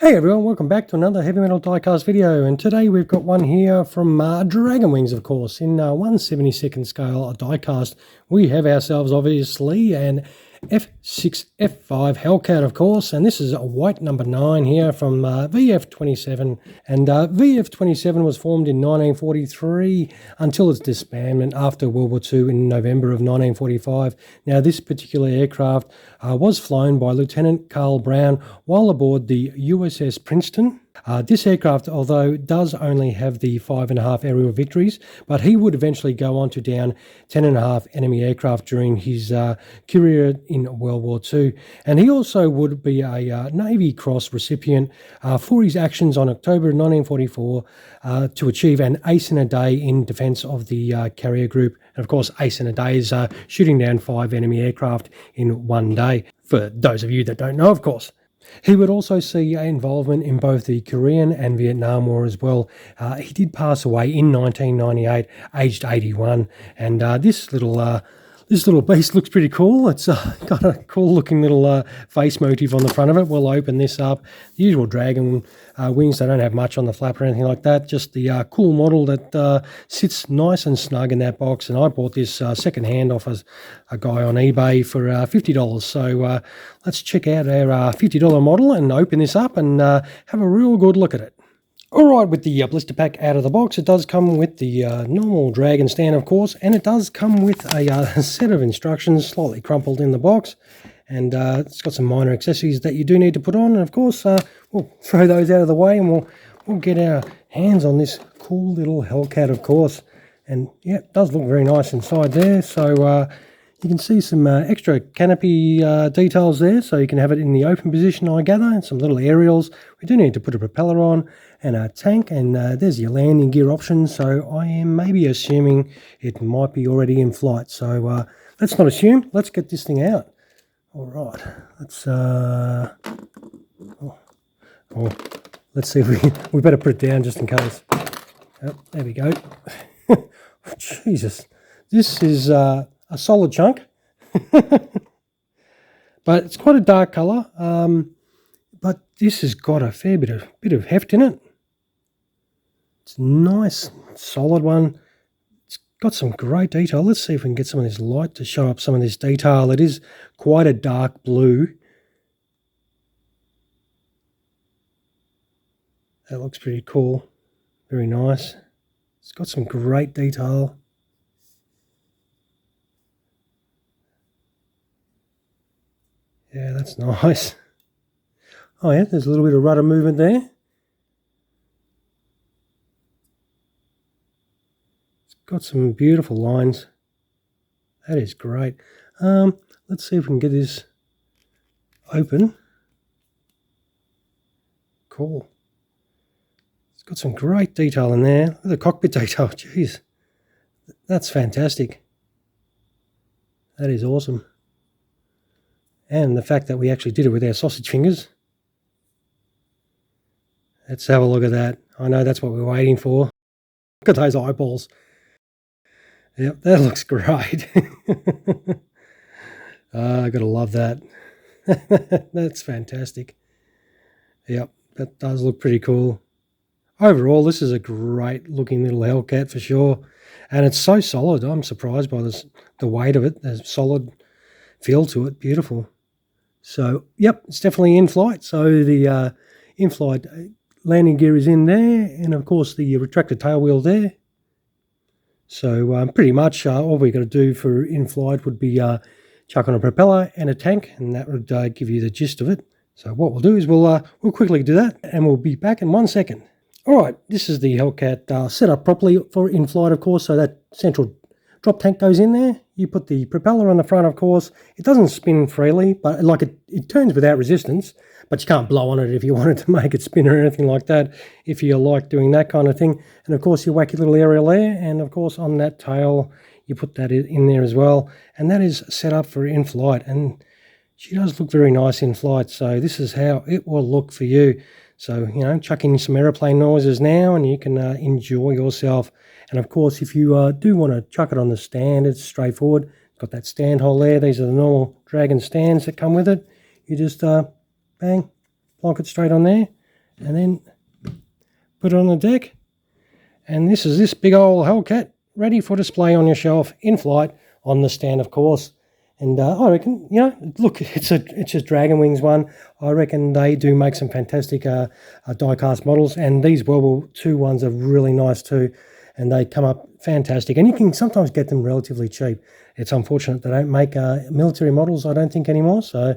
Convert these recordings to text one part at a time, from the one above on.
Hey everyone, welcome back to another heavy metal diecast video, and today we've got one here from Dragon Wings, of course, in 1/72nd scale diecast. We have ourselves obviously an F6F5 Hellcat, of course, and this is a white number 9 here from VF-27, and VF-27 was formed in 1943 until its disbandment after World War II in November of 1945. Now this particular aircraft was flown by Lieutenant Carl Brown while aboard the USS Princeton. This aircraft, although does only have the 5.5 aerial victories, but he would eventually go on to down 10.5 enemy aircraft during his career in World War II. And he also would be a Navy Cross recipient for his actions on October 1944 to achieve an ace in a day in defence of the carrier group. And of course, ace in a day is shooting down 5 enemy aircraft in one day, for those of you that don't know, of course. He would also see involvement in both the Korean and Vietnam War as well. He did pass away in 1998, aged 81, and this little beast looks pretty cool. It's got a cool looking little face motif on the front of it. We'll open this up. The usual Dragon wings, they don't have much on the flap or anything like that. Just the cool model that sits nice and snug in that box. And I bought this second hand off a guy on eBay for $50. So let's check out our $50 model and open this up and have a real good look at it. Alright, with the blister pack out of the box, it does come with the normal Dragon stand, of course, and it does come with a set of instructions, slightly crumpled in the box, and it's got some minor accessories that you do need to put on, and of course, we'll throw those out of the way, and we'll get our hands on this cool little Hellcat, of course. And yeah, it does look very nice inside there, so you can see some extra canopy details there, so you can have it in the open position, I gather, and some little aerials. We do need to put a propeller on and a tank, and there's your landing gear options, so I am maybe assuming it might be already in flight. So let's not assume, let's get this thing out. All right, let's let's see if we better put it down just in case. Oh, there we go. Jesus, this is a solid chunk, but it's quite a dark colour. But this has got a fair bit of heft in it. It's a nice, solid one. It's got some great detail. Let's see if we can get some of this light to show up some of this detail. It is quite a dark blue. That looks pretty cool. Very nice. It's got some great detail. Yeah, that's nice. Oh yeah, there's a little bit of rudder movement there. It's got some beautiful lines. That is great. Let's see if we can get this open. Cool. It's got some great detail in there. Look at the cockpit detail. Jeez, that's fantastic. That is awesome. And the fact that we actually did it with our sausage fingers. Let's have a look at that. I know that's what we're waiting for. Look at those eyeballs. Yep, that looks great. I gotta love that. That's fantastic. Yep, that does look pretty cool. Overall, this is a great looking little Hellcat for sure. And it's so solid. I'm surprised by the weight of it. There's a solid feel to it. Beautiful. So, yep, it's definitely in flight. So the in-flight landing gear is in there, and of course the retractor tail wheel there. So pretty much all we got to do for in-flight would be chuck on a propeller and a tank, and that would give you the gist of it. So what we'll do is we'll quickly do that, and we'll be back in 1 second. All right, this is the Hellcat set up properly for in-flight, of course. So that central drop tank goes in there. You put the propeller on the front, of course. It doesn't spin freely, but like it turns without resistance, but you can't blow on it if you wanted to make it spin or anything like that, if you like doing that kind of thing. And of course, you whack your little aerial there, and of course on that tail, you put that in there as well. And that is set up for in-flight, and she does look very nice in flight. So this is how it will look for you. So, you know, chuck in some aeroplane noises now, and you can enjoy yourself. And of course, if you do want to chuck it on the stand, it's straightforward. It's got that stand hole there. These are the normal Dragon stands that come with it. You just bang, plonk it straight on there, and then put it on the deck. And this is this big old Hellcat ready for display on your shelf in flight on the stand, of course. And I reckon, you know, look, it's a Dragon Wings one. I reckon they do make some fantastic die-cast models, and these World War II ones are really nice too, and they come up fantastic. And you can sometimes get them relatively cheap. It's unfortunate they don't make military models, I don't think, anymore. So,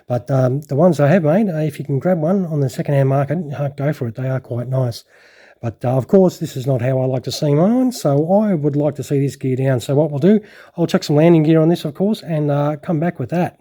but the ones I have made, if you can grab one on the second-hand market, go for it. They are quite nice. But of course, this is not how I like to see mine, so I would like to see this gear down. So what we'll do, I'll chuck some landing gear on this, of course, and come back with that.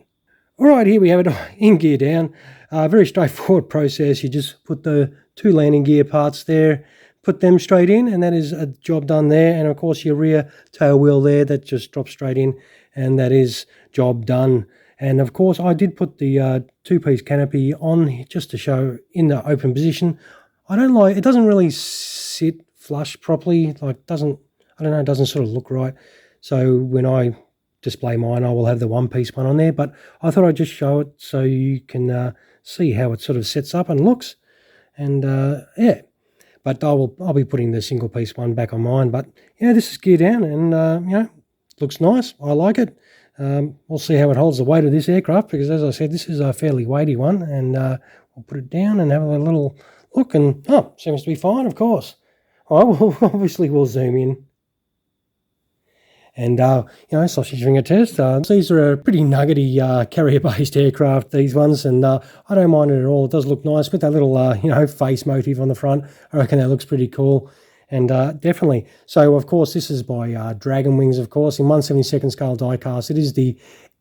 All right, here we have it in gear down. Very straightforward process. You just put the 2 landing gear parts there, put them straight in, and that is a job done there. And of course, your rear tail wheel there, that just drops straight in, and that is job done. And of course, I did put the 2-piece canopy on just to show in the open position. I don't like, it doesn't really sit flush properly, like I don't know, it doesn't sort of look right. So when I display mine, I will have the 1-piece one on there, but I thought I'd just show it so you can see how it sort of sets up and looks. And yeah, but I'll be putting the single-piece one back on mine. But yeah, this is gear down, and you know, looks nice. I like it. We'll see how it holds the weight of this aircraft, because as I said, this is a fairly weighty one. And we'll put it down and have a little look, and seems to be fine, of course. Obviously we'll zoom in. And, you know, sausage finger test. These are a pretty nuggety carrier-based aircraft, these ones, and I don't mind it at all. It does look nice with that little, you know, face motif on the front. I reckon that looks pretty cool. And definitely. So, of course, this is by Dragon Wings, of course, in 1/72nd scale die-cast. It is the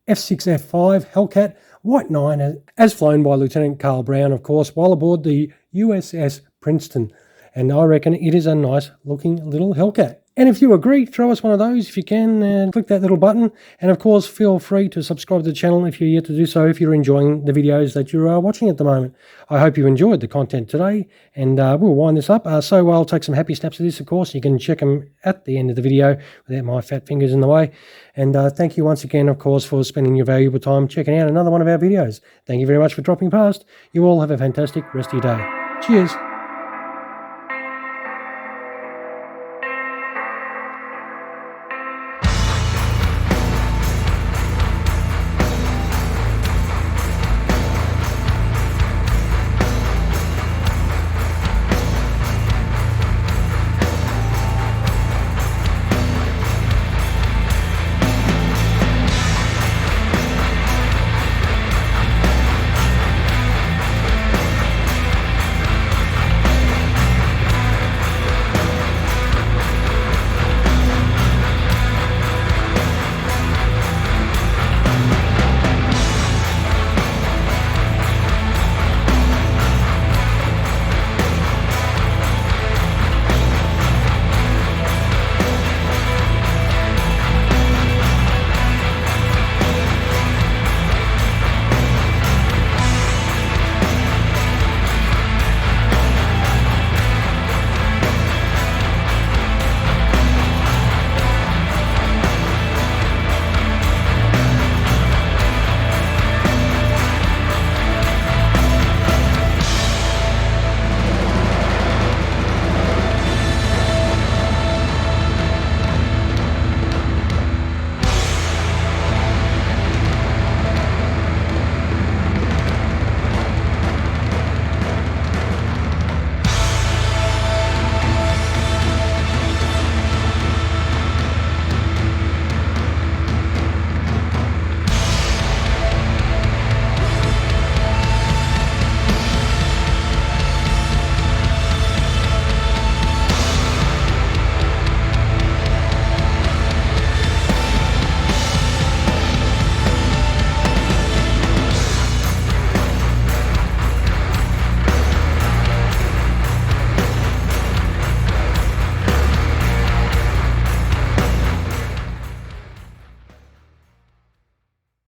F6F Hellcat White 9, as flown by Lieutenant Carl Brown, of course, while aboard the USS Princeton. And I reckon it is a nice looking little Hellcat. And if you agree, throw us one of those if you can, and click that little button. And of course, feel free to subscribe to the channel if you're yet to do so, if you're enjoying the videos that you're watching at the moment. I hope you enjoyed the content today, and we'll wind this up. So I'll take some happy snaps of this, of course. You can check them at the end of the video without my fat fingers in the way. And thank you once again, of course, for spending your valuable time checking out another one of our videos. Thank you very much for dropping past. You all have a fantastic rest of your day. Cheers.